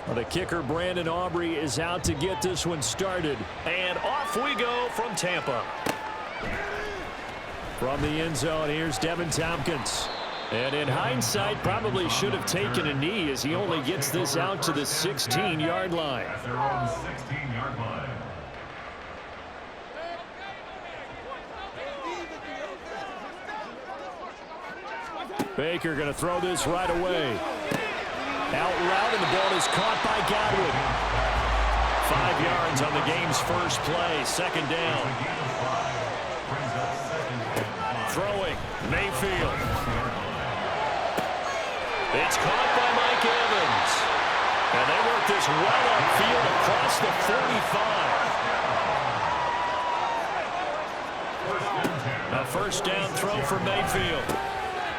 Well, the kicker, Brandon Aubrey, is out to get this one started. And off we go from Tampa. From the end zone, here's Devin Tompkins. And in hindsight, probably should have taken a knee as he only gets this out to the 16-yard line. At their own 16-yard line. Baker going to throw this right away. Out route, and the ball is caught by Godwin. 5 yards on the game's first play. Second down. Throwing, Mayfield. It's caught by Mike Evans. And they work this well upfield across the 45. A first down throw for Mayfield.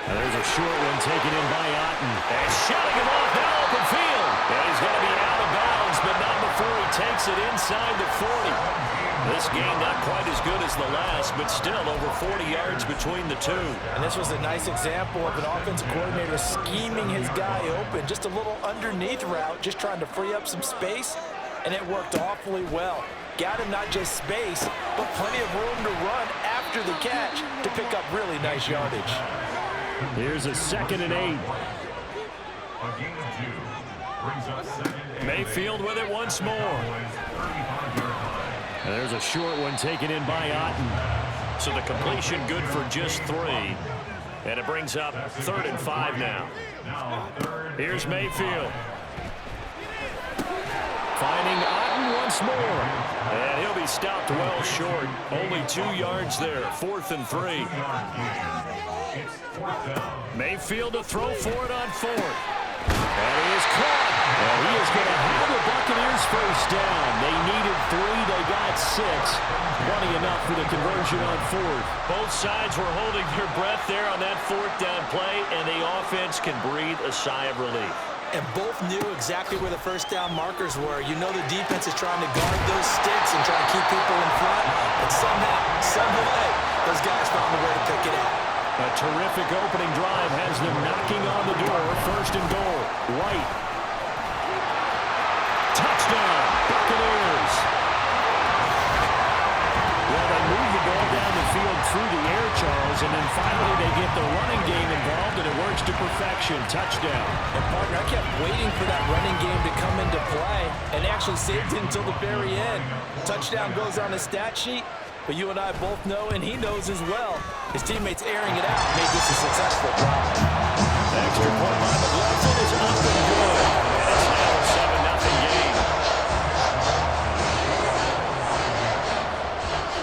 And there's a short one taken in by Otten. And shouting him off now open field. And he's going to be out of bounds, but not before he takes it inside the 40. This game not quite as good as the last, but still over 40 yards between the two. And this was a nice example of an offensive coordinator scheming his guy open. Just a little underneath route, just trying to free up some space, and it worked awfully well. Got him not just space, but plenty of room to run after the catch to pick up really nice yardage. Here's a 2nd and 8. Mayfield with it once more. And there's a short one taken in by Otten. So the completion good for just 3. And it brings up 3rd and 5 now. Here's Mayfield. Finding Otten once more. And he'll be stopped well short. Only 2 yards there. 4th and 3. Mayfield to throw for it on 4th. And he is caught. And he is going to have the Buccaneers first down. They needed 3. They got 6. Plenty enough for the conversion on 4th. Both sides were holding their breath there on that 4th down play, and the offense can breathe a sigh of relief. And both knew exactly where the first down markers were. You know the defense is trying to guard those sticks and try to keep people in front. But somehow, some way, those guys found a way to pick it out. A terrific opening drive has them knocking on the door. 1st and goal. White. Touchdown, Buccaneers. Well, they move the ball down the field through the air, Charles, and then finally they get the running game involved, and it works to perfection. Touchdown. And, partner, I kept waiting for that running game to come into play and actually saved it until the very end. Touchdown goes on the stat sheet. But you and I both know, and he knows as well, his teammates airing it out made this a successful drive. Extra point by McLaughlin is up and good. And it's now a 7-0 game.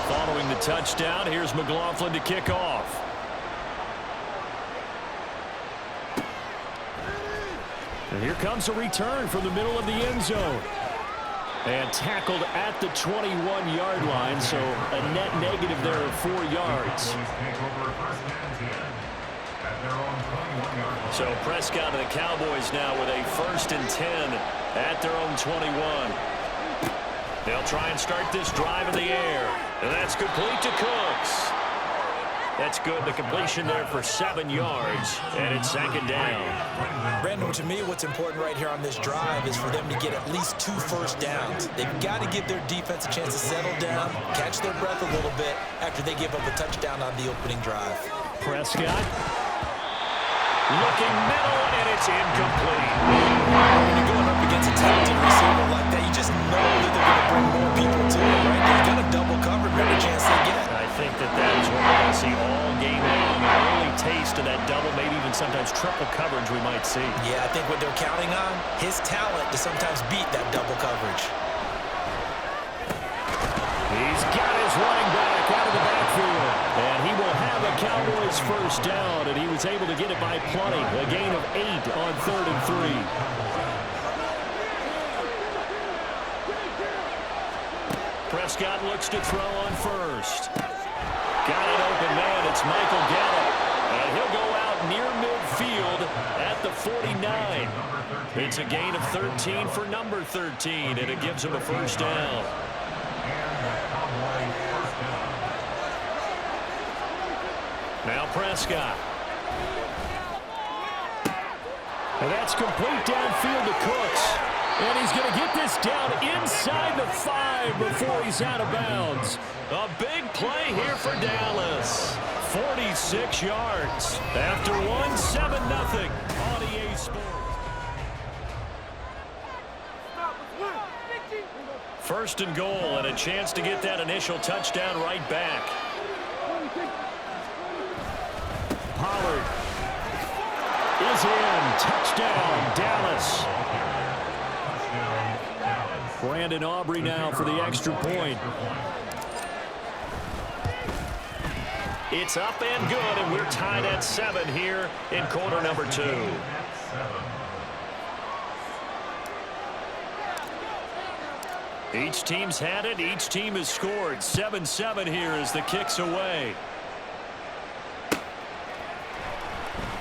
Following the touchdown, here's McLaughlin to kick off. And here comes a return from the middle of the end zone. And tackled at the 21-yard line, so a net negative there of 4 yards. So Prescott and the Cowboys now with a 1st and 10 at their own 21. They'll try and start this drive in the air. And that's complete to Cooks. That's good. The completion there for 7 yards, and it's 2nd down. Brandon, to me, what's important right here on this drive is for them to get at least 2 first downs. They've got to give their defense a chance to settle down, catch their breath a little bit after they give up a touchdown on the opening drive. Prescott looking middle, and it's incomplete. When you're going up against a talented receiver like that, you just know that they're going to bring more people to it, right? They've got a double coverage every chance they get. I think that is what we're going to see all game long. An early taste of that double, maybe even sometimes triple coverage we might see. Yeah, I think what they're counting on, his talent to sometimes beat that double coverage. He's got his running back out of the backfield. And he will have a Cowboys first down, and he was able to get it by plenty. A gain of 8 on 3rd and 3. Prescott looks to throw on 1st. Got it open, man. It's Michael Gallup. And he'll go out near midfield at the 49. It's a gain of 13 for number 13, and it gives him a first down. Now Prescott. And that's complete downfield to Cooks. And he's going to get this down inside the 5 before he's out of bounds. A big play here for Dallas. 46 yards. After one, 7-0 on EA Sports. First and goal, and a chance to get that initial touchdown right back. Pollard is in. Touchdown, Dallas. Brandon Aubrey now for the extra point. It's up and good, and we're tied at 7 here in quarter number 2. Each team's had it. Each team has scored. 7-7 here as the kick's away.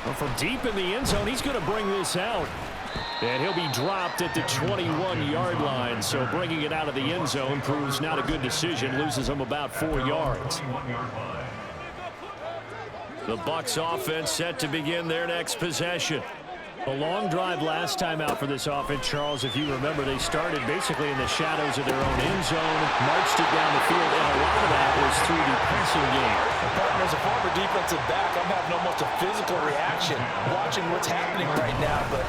Well, from deep in the end zone, he's going to bring this out. And he'll be dropped at the 21-yard line. So bringing it out of the end zone proves not a good decision. Loses him about 4 yards. The Bucs offense set to begin their next possession. A long drive last time out for this offense, Charles. If you remember, they started basically in the shadows of their own end zone, marched it down the field, and a lot of that was through the passing game. Partner, as a former defensive back, I'm having almost a physical reaction watching what's happening right now. But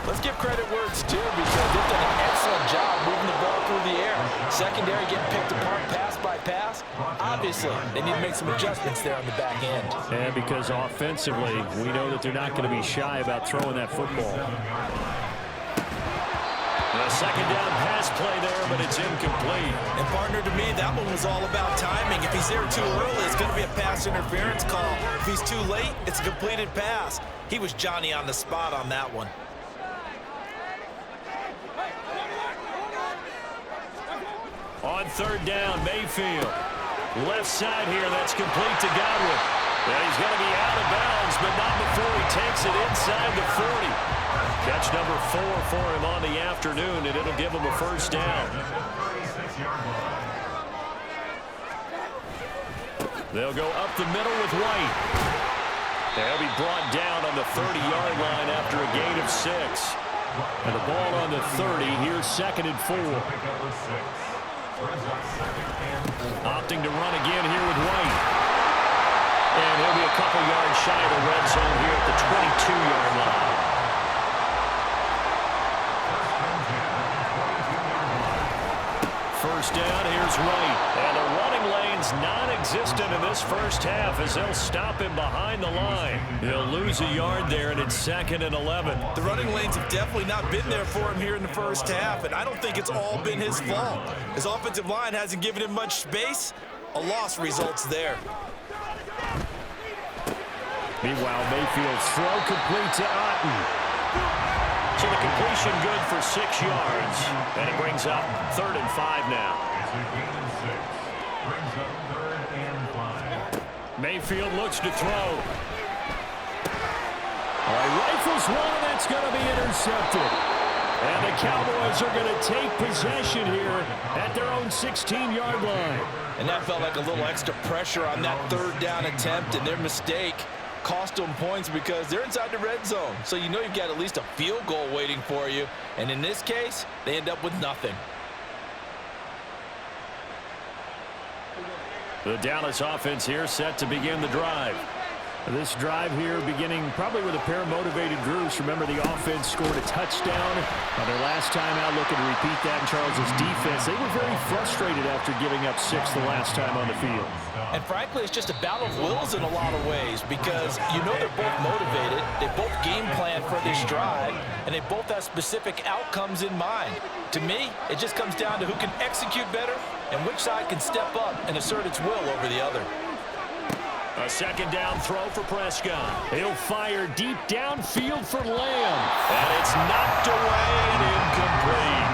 let's give credit where it's due because they've done an excellent job moving the ball through the air. Secondary getting picked apart pass by pass. Obviously, they need to make some adjustments there on the back end. And because offensively, we know that they're not going to be shy about throwing that football. A second down pass play there, but it's incomplete. And partner, to me, that one was all about timing. If he's there too early, it's going to be a pass interference call. If he's too late, it's a completed pass. He was Johnny on the spot on that one. On third down, Mayfield. Left side here, that's complete to Godwin. And he's going to be out of bounds, but not before he takes it inside the 40. Catch number 4 for him on the afternoon, and it'll give him a first down. They'll go up the middle with White. They'll be brought down on the 30-yard line after a gain of 6. And the ball on the 30, here's 2nd and 4. Opting to run again here with White. And he'll be a couple yards shy of the red zone here at the 22-yard line. First down, here's White. And the running lane's non-existent in this first half as they'll stop him behind the line. He'll lose a yard there, and it's 2nd and 11. The running lanes have definitely not been there for him here in the first half, and I don't think it's all been his fault. His offensive line hasn't given him much space. A loss results there. Meanwhile, Mayfield's throw complete to Otten. So the completion good for 6 yards. And it brings up 3rd and 5 now. Mayfield looks to throw. All right, rifles one, and that's going to be intercepted. And the Cowboys are going to take possession here at their own 16-yard line. And that felt like a little extra pressure on that 3rd down attempt, and their mistake cost them points because they're inside the red zone. So you know you've got at least a field goal waiting for you. And in this case, they end up with nothing. The Dallas offense here set to begin the drive. This drive here beginning probably with a pair of motivated groups. Remember, the offense scored a touchdown on their last time out, looking to repeat that in Charles's defense. They were very frustrated after giving up 6 the last time on the field. And frankly, it's just a battle of wills in a lot of ways because you know they're both motivated, they both game plan for this drive, and they both have specific outcomes in mind. To me, it just comes down to who can execute better and which side can step up and assert its will over the other. A second down throw for Prescott. He'll fire deep downfield for Lamb. And it's knocked away and incomplete.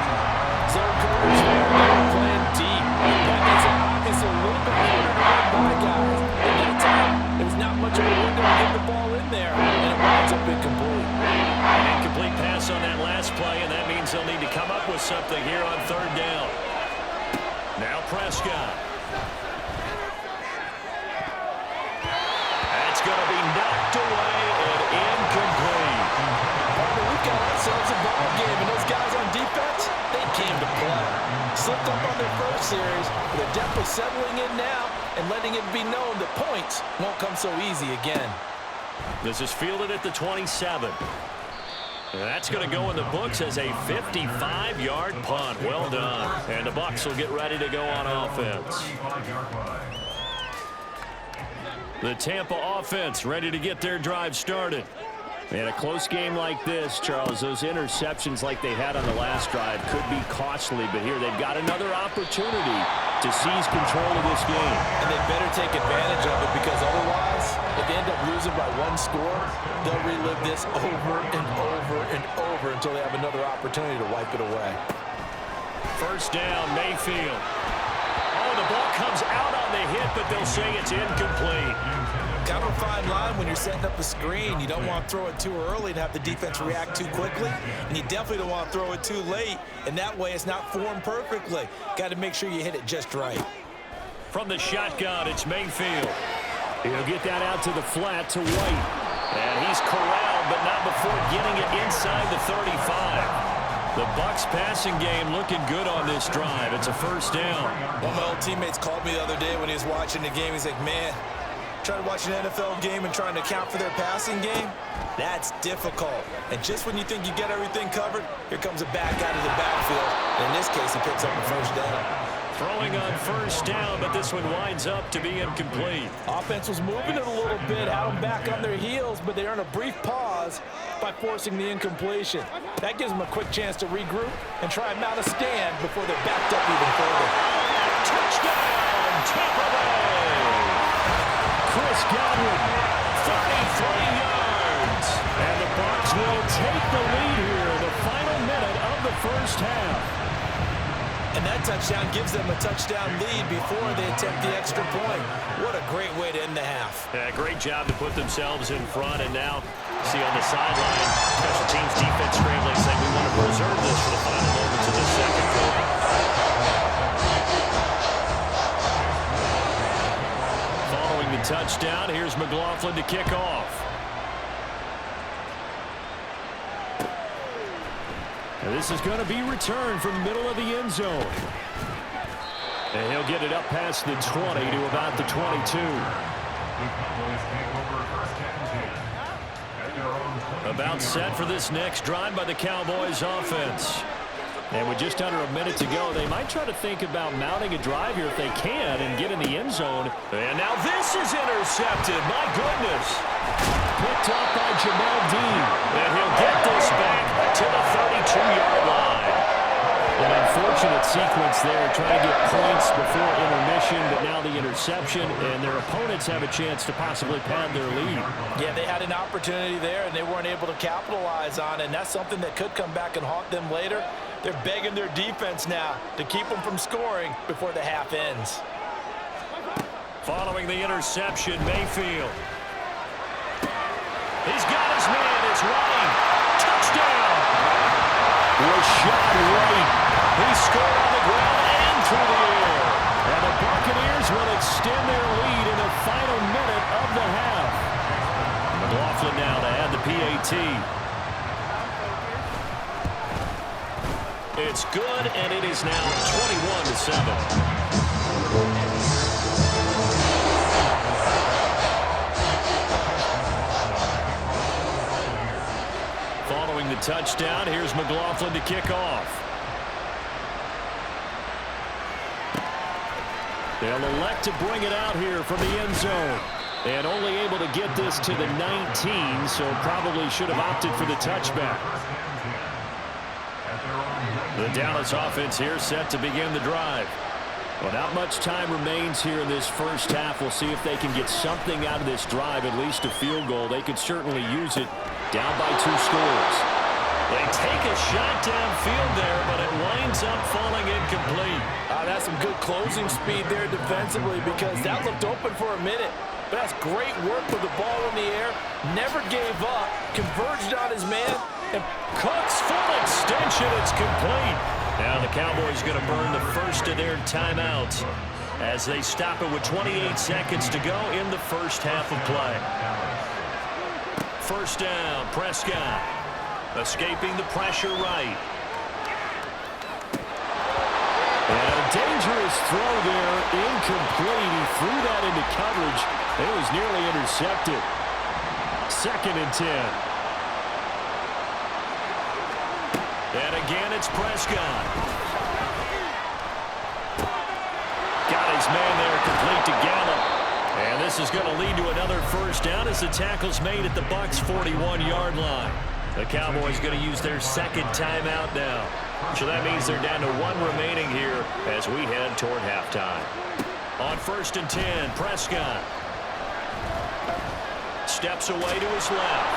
So coach, they're playing deep. That makes it obviously a little bit harder to run by guys. At that time, there was not much of a window to get the ball in there, and it winds up incomplete. An incomplete pass on that last play, and that means they'll need to come up with something here on 3rd down. Now Prescott. That's going to be knocked away and incomplete. Partner, we've got ourselves a ball game, and those guys on defense, their first series, but they're definitely settling in now and letting it be known that points won't come so easy again. This is fielded at the 27. And that's going to go in the books as a 55-yard punt. Well done. And the Bucs will get ready to go on offense. The Tampa offense ready to get their drive started. In a close game like this, Charles, those interceptions like they had on the last drive could be costly, but here they've got another opportunity to seize control of this game. And they better take advantage of it, because otherwise, if they end up losing by one score, they'll relive this over and over and over until they have another opportunity to wipe it away. First down, Mayfield. Oh, the ball comes out on the hit, but they'll say it's incomplete. Kind of a fine line when you're setting up a screen. You don't want to throw it too early and have the defense react too quickly, and you definitely don't want to throw it too late, and that way it's not formed perfectly. Got to make sure you hit it just right. From the shotgun, it's Mayfield. He'll get that out to the flat to White. And he's corralled, but not before getting it inside the 35. The Bucs passing game looking good on this drive. It's a first down. One of my old teammates called me the other day when he was watching the game. He's like, man, trying to watch an NFL game and trying to account for their passing game, that's difficult. And just when you think you get everything covered, here comes a back out of the backfield. And in this case, he picks up a first down. Throwing on first down, but this one winds up to be incomplete. Offense was moving it a little bit, had them back on their heels, but they earn a brief pause by forcing the incompletion. That gives them a quick chance to regroup and try and mount a stand before they're backed up even further. Touchdown, Tampa Bay! Chris Godwin, 33 yards. And the Bucs will take the lead here in the final minute of the first half. And that touchdown gives them a touchdown lead before they attempt the extra point. What a great way to end the half. Yeah, great job to put themselves in front, and now see on the sideline, special teams defense scrambling, saying we want to preserve this for the final moments of the second quarter. Following the touchdown, here's McLaughlin to kick off. And this is going to be returned from the middle of the end zone. And he'll get it up past the 20 to about the 22. About set for this next drive by the Cowboys offense. And with just under a minute to go, they might try to think about mounting a drive here if they can and get in the end zone. And now this is intercepted. My goodness. Picked up by Jamel Dean. And he'll get this back to the 32-yard line. An unfortunate sequence there, trying to get points before intermission, but now the interception, and their opponents have a chance to possibly pad their lead. Yeah, they had an opportunity there, and they weren't able to capitalize on it, and that's something that could come back and haunt them later. They're begging their defense now to keep them from scoring before the half ends. Following the interception, Mayfield. He's got his man. It's running. Touchdown. Rashad White. He scored on the ground and through the air. And the Buccaneers will extend their lead in the final minute of the half. McLaughlin now to add the PAT. It's good, and it is now 21-7. Following the touchdown, here's McLaughlin to kick off. They'll elect to bring it out here from the end zone. And only able to get this to the 19, so probably should have opted for the touchback. The Dallas offense here set to begin the drive. Well, not much time remains here in this first half. We'll see if they can get something out of this drive, at least a field goal. They could certainly use it. Down by 2 scores. They take a shot downfield there, but it winds up falling incomplete. That's some good closing speed there defensively, because that looked open for a minute. But that's great work with the ball in the air. Never gave up. Converged on his man. And Cook's full extension. It's complete. Now the Cowboys going to burn the first of their timeouts as they stop it with 28 seconds to go in the first half of play. First down, Prescott. Escaping the pressure right. And dangerous throw there, incomplete. He threw that into coverage. It was nearly intercepted. 2nd and 10. And again, it's Prescott. Got his man there, complete to Gallup. And this is going to lead to another first down as the tackle's made at the Bucs' 41-yard line. The Cowboys going to use their 2nd timeout now. So that means they're down to 1 remaining here as we head toward halftime. On 1st and 10, Prescott. Steps away to his left.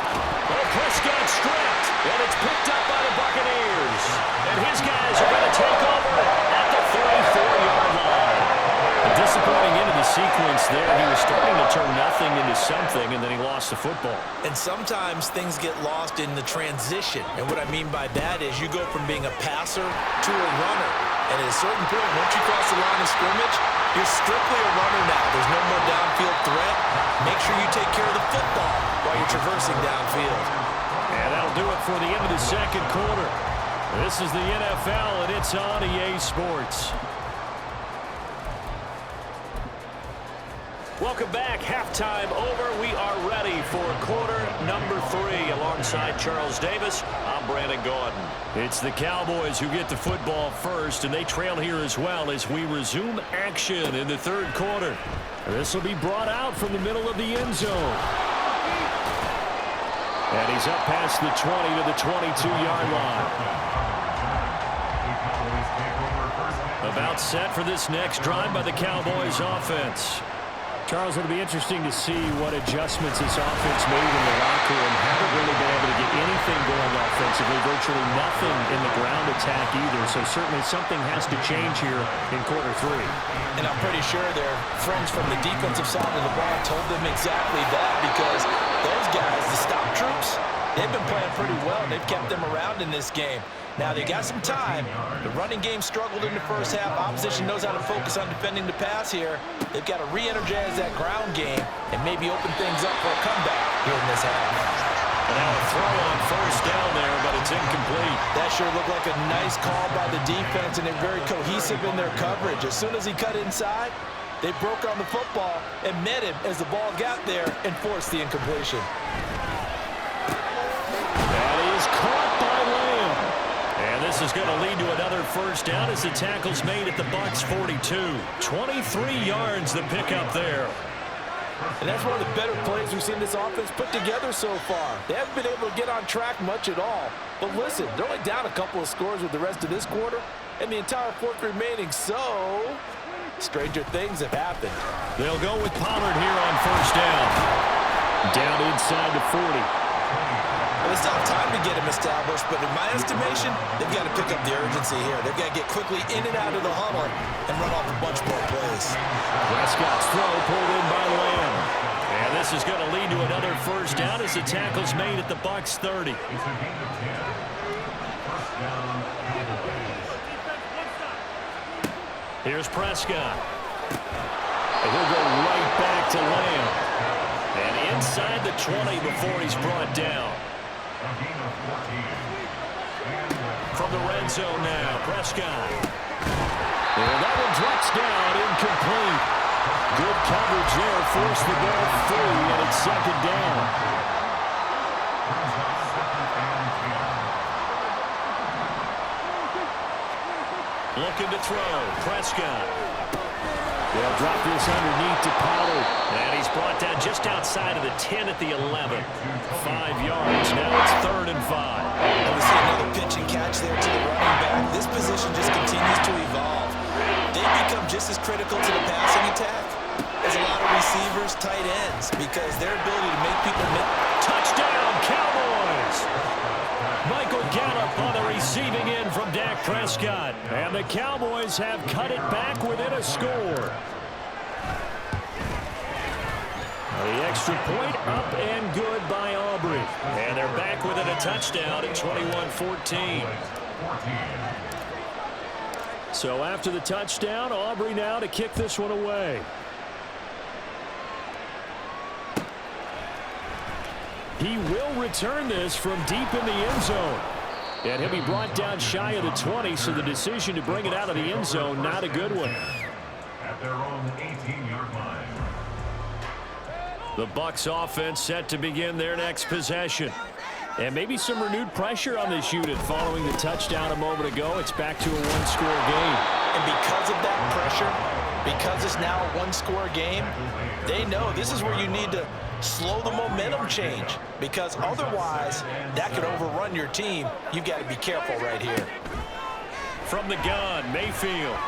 Oh, Prescott stripped, and it's picked up by the Buccaneers. And his guys are going to take over at the 34-yard line. A disappointing end of the sequence there. He was starting to turn nothing into something, and then he lost the football. And sometimes things get lost in the transition. And what I mean by that is you go from being a passer to a runner. And at a certain point, once you cross the line of scrimmage, you're strictly a runner now. There's no more downfield threat. Make sure you take care of the football while you're traversing downfield. And that'll do it for the end of the 2nd quarter. This is the NFL, and it's on EA Sports. Welcome back. Halftime over. We are ready for quarter number 3. Alongside Charles Davis, I'm Brandon Gaudin. It's the Cowboys who get the football first, and they trail here as well as we resume action in the 3rd quarter. This will be brought out from the middle of the end zone. And he's up past the 20 to the 22-yard line. About set for this next drive by the Cowboys offense. Charles, it'll be interesting to see what adjustments this offense made in the locker room. Haven't really been able to get anything going offensively, virtually nothing in the ground attack either. So certainly something has to change here in quarter 3. And I'm pretty sure their friends from the defensive side of the ball told them exactly that, because those guys, the stop troops, they've been playing pretty well. They've kept them around in this game. Now, they got some time. The running game struggled in the first half. Opposition knows how to focus on defending the pass here. They've got to re-energize that ground game and maybe open things up for a comeback here in this half. And now a throw on 1st down there, but it's incomplete. That sure looked like a nice call by the defense, and they're very cohesive in their coverage. As soon as he cut inside, they broke on the football and met him as the ball got there and forced the incompletion. That is caught by Lamb. And this is going to lead to another first down as the tackle's made at the Bucs' 42. 23 yards the pickup there. And that's one of the better plays we've seen this offense put together so far. They haven't been able to get on track much at all. But listen, they're only down a couple of scores with the rest of this quarter and the entire 4th remaining, so stranger things have happened. They'll go with Pollard here on first down. Down inside the 40. Well, it's not time to get him established, but in my estimation, they've got to pick up the urgency here. They've got to get quickly in and out of the huddle and run off a bunch more plays. Prescott's throw pulled in by Lamb. And this is going to lead to another first down as the tackle's made at the Bucs' 30. Here's Prescott. And he'll go right back to Lamb. And inside the 20 before he's brought down. From the red zone now, Prescott. And that one drops down, incomplete. Good coverage there, forced the ball free, and it's 2nd down. Looking to throw, Prescott. They'll drop this underneath to Pollard. And he's brought down just outside of the 10 at the 11. 5 yards. Now it's 3rd and 5. And we see another pitch and catch there to the running back. This position just continues to evolve. They become just as critical to the passing attack as a lot of receivers, tight ends, because their ability to make people miss. Touchdown, Cowboys! Michael Gallup on the receiving end from Dak Prescott. And the Cowboys have cut it back within a score. The extra point up and good by Aubrey. And they're back within a touchdown at 21-14. So after the touchdown, Aubrey now to kick this one away. He will return this from deep in the end zone. And he'll be brought down shy of the 20, so the decision to bring it out of the end zone, not a good one. At their own 18-yard line. The Bucs offense set to begin their next possession. And maybe some renewed pressure on this unit following the touchdown a moment ago. It's back to a one-score game. And because of that pressure, because it's now a one-score game, they know this is where you need to slow the momentum change, because otherwise that could overrun your team. You've got to be careful right here. From the gun, Mayfield.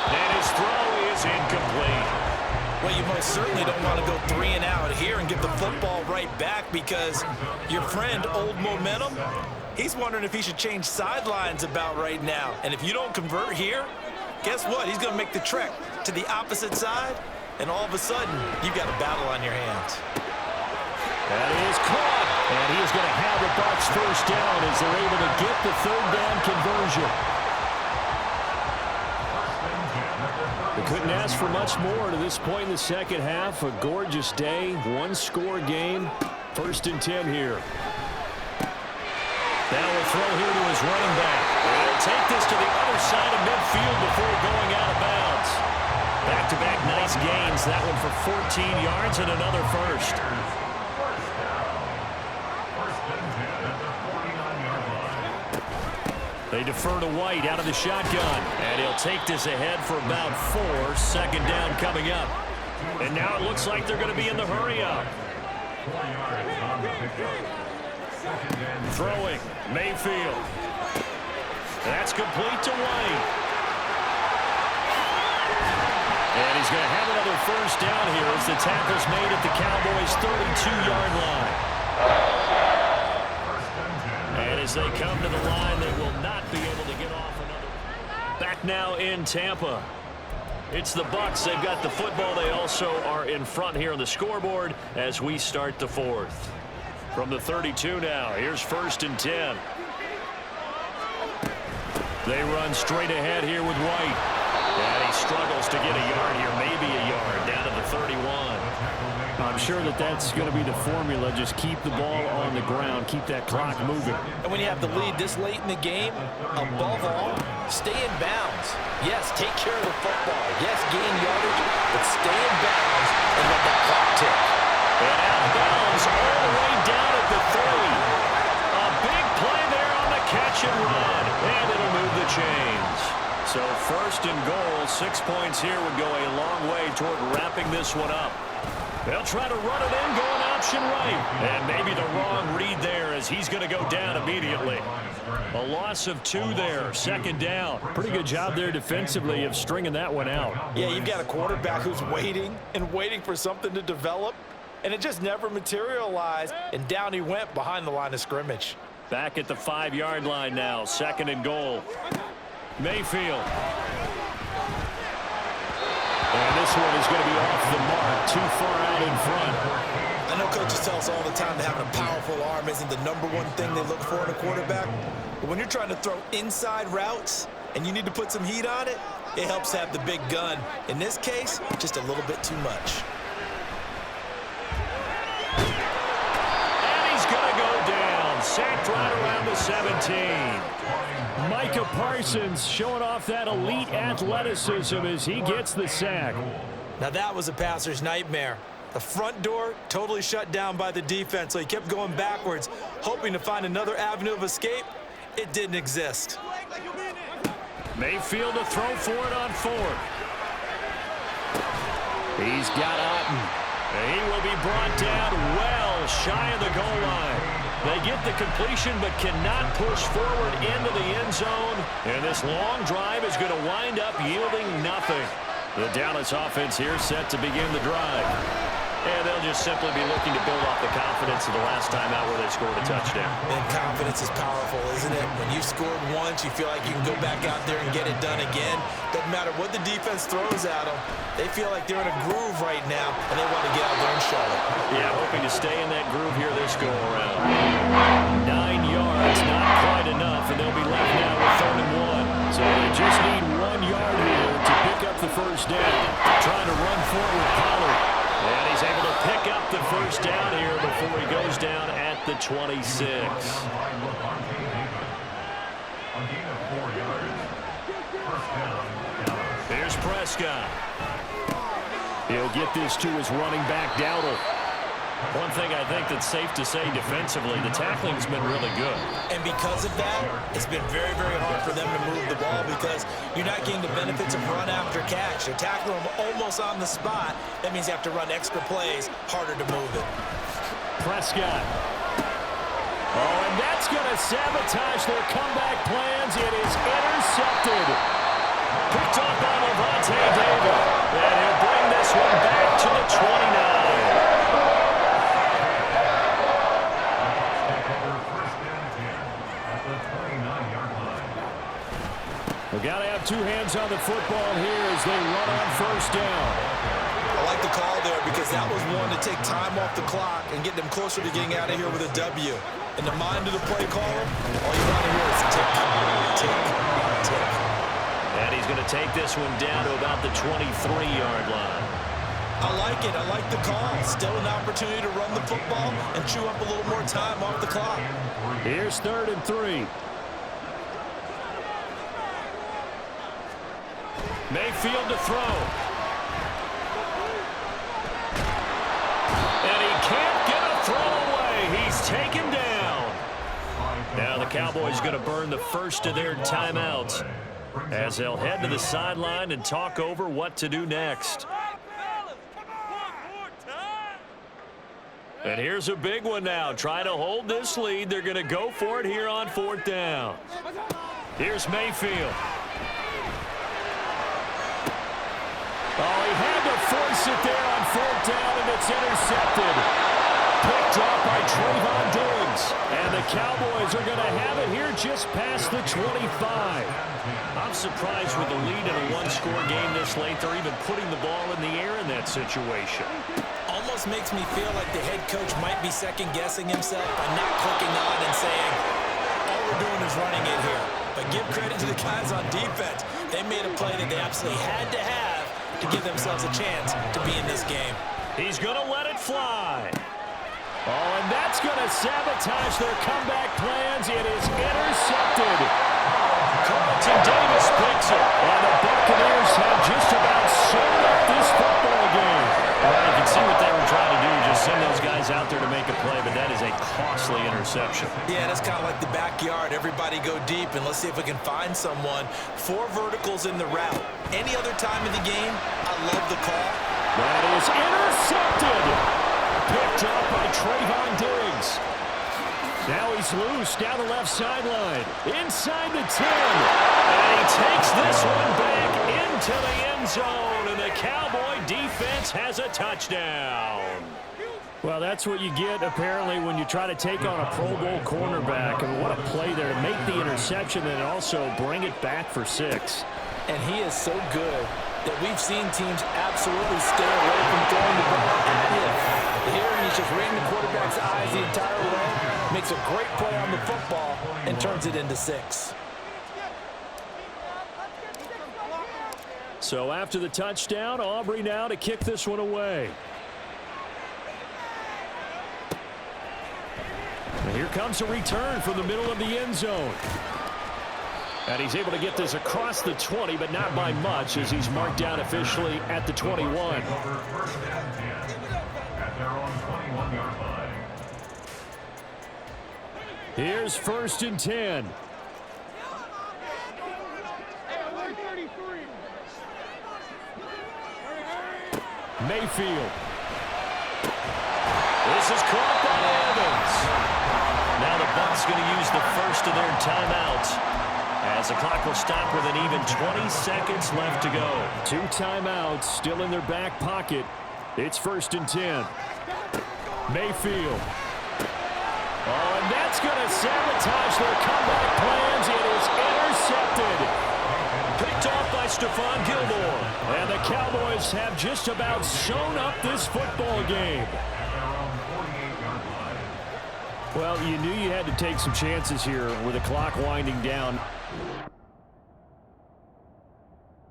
And his throw is incomplete. Well, you most certainly don't want to go 3 and out here and give the football right back, because your friend, Old Momentum, he's wondering if he should change sidelines about right now. And if you don't convert here, guess what? He's going to make the trek to the opposite side, and all of a sudden, you've got a battle on your hands. That is caught. And he is going to have the Bucs first down as they're able to get the third down conversion. They couldn't ask for much more to this point in the second half. A gorgeous day, one-score game. 1st and 10 here. Now will throw here to his running back. He'll take this to the other side of midfield before going out of bounds. Back-to-back nice gains. That one for 14 yards and another first. They defer to White out of the shotgun. And he'll take this ahead for about 4. 2nd down coming up. And now it looks like they're going to be in the hurry-up. Throwing, Mayfield. That's complete to White. And he's going to have another first down here as the tackle's made at the Cowboys' 32-yard line. And as they come to the line, they will not be able to get off another. Back now in Tampa. It's the Bucs. They've got the football. They also are in front here on the scoreboard as we start the 4th. From the 32 now, here's 1st and 10. They run straight ahead here with White. And he struggles to get a yard here, maybe a yard, down to the 31. I'm sure that that's going to be the formula. Just keep the ball on the ground, keep that clock moving. And when you have the lead this late in the game, above all, stay in bounds. Yes, take care of the football. Yes, gain yardage, but stay in bounds and let that clock tick. And out of bounds all the way down at the 30. A big play there on the catch and run, and it'll move the chains. So 1st and goal, 6 points here would go a long way toward wrapping this one up. They'll try to run it in, going option right. And maybe the wrong read there as he's going to go down immediately. A loss of 2 there, 2nd down. Pretty good job there defensively of stringing that one out. Yeah, you've got a quarterback who's waiting and waiting for something to develop, and it just never materialized, and down he went behind the line of scrimmage. Back at the 5-yard line now, 2nd and goal. Mayfield. And this one is going to be off the mark, too far out in front. I know coaches tell us all the time that having a powerful arm isn't the #1 thing they look for in a quarterback. But when you're trying to throw inside routes and you need to put some heat on it, it helps have the big gun. In this case, just a little bit too much. And he's going to go down, sacked right around the 17. Micah Parsons showing off that elite athleticism as he gets the sack. Now that was a passer's nightmare. The front door totally shut down by the defense, so he kept going backwards, hoping to find another avenue of escape. It didn't exist. Mayfield to throw for it on 4th. He's got Otten. He will be brought down well shy of the goal line. They get the completion but cannot push forward into the end zone. And this long drive is going to wind up yielding nothing. The Dallas offense here set to begin the drive. And they'll just simply be looking to build off the confidence of the last time out where they scored a touchdown. And confidence is powerful, isn't it? When you scored once, you feel like you can go back out there and get it done again. Doesn't matter what the defense throws at them. They feel like they're in a groove right now, and they want to get out there and show it. Yeah, hoping to stay in that groove here this go-around. 9 yards, not quite enough, and they'll be left now with 3rd and 1. So they just need 1 yard here to pick up the first down. Trying to run forward with Pollard. And he's able to pick up the first down here before he goes down at the 26. Here's Prescott. He'll get this to his running back, Dowdle. One thing I think that's safe to say defensively, the tackling's been really good. And because of that, it's been very, very hard for them to move the ball because you're not getting the benefits of run after catch. They're tackling them almost on the spot. That means you have to run extra plays, harder to move it. Prescott. Oh, and that's going to sabotage their comeback plans. It is intercepted. Picked up by Levante David. And he'll bring this one back to the 29. We've got to have two hands on the football here as they run on first down. I like the call there because that was one to take time off the clock and get them closer to getting out of here with a W. In the mind of the play caller, all you want to hear is tick, tick, tick. And he's going to take this one down to about the 23-yard line. I like it. I like the call. Still an opportunity to run the football and chew up a little more time off the clock. Here's 3rd and 3. Mayfield to throw. And he can't get a throw away. He's taken down. Now the Cowboys going to burn the first of their timeouts as they'll head to the sideline and talk over what to do next. And here's a big one now. Trying to hold this lead. They're going to go for it here on 4th down. Here's Mayfield. Oh, he had to force it there on 4th down, and it's intercepted. Picked off by Trayvon Diggs. And the Cowboys are going to have it here just past the 25. I'm surprised with the lead in a one-score game this late. They're even putting the ball in the air in that situation. Almost makes me feel like the head coach might be second-guessing himself by not clicking on and saying, all we're doing is running it here. But give credit to the guys on defense. They made a play that they absolutely had to have to give themselves a chance to be in this game. He's going to let it fly. Oh, and that's going to sabotage their comeback plans. It is intercepted. Carlton Davis picks it. And the Buccaneers have just about sewn up this football game. Well, you can see what they were trying to do, just send those guys out there to make a play, but that is a costly interception. Yeah, that's kind of like the backyard. Everybody go deep, and let's see if we can find someone. 4 verticals in the route. Any other time in the game, I love the call. That is intercepted. Picked up by Trayvon Diggs. Now he's loose down the left sideline. Inside the 10. And he takes this one back into the end zone. And the Cowboy defense has a touchdown. Well, that's what you get, apparently, when you try to take on a Pro Bowl cornerback. And what a play there to make the interception and also bring it back for 6. And he is so good that we've seen teams absolutely stay away from throwing the ball at him. Here, he's just reading the quarterback's eyes the entire way, makes a great play on the football, and turns it into 6. So after the touchdown, Aubrey now to kick this one away. And here comes a return from the middle of the end zone. And he's able to get this across the 20, but not by much, as he's marked down officially at the 21. Here's 1st and 10. Mayfield. This is caught by Evans. Now the Bucs going to use the first of their timeouts, as the clock will stop with an even 20 seconds left to go. 2 timeouts still in their back pocket. It's 1st and 10. Mayfield. Oh, and that's going to sabotage their comeback plans. It is intercepted. Picked off by Stephon Gilmore. And the Cowboys have just about sewn up this football game. Well, you knew you had to take some chances here with the clock winding down.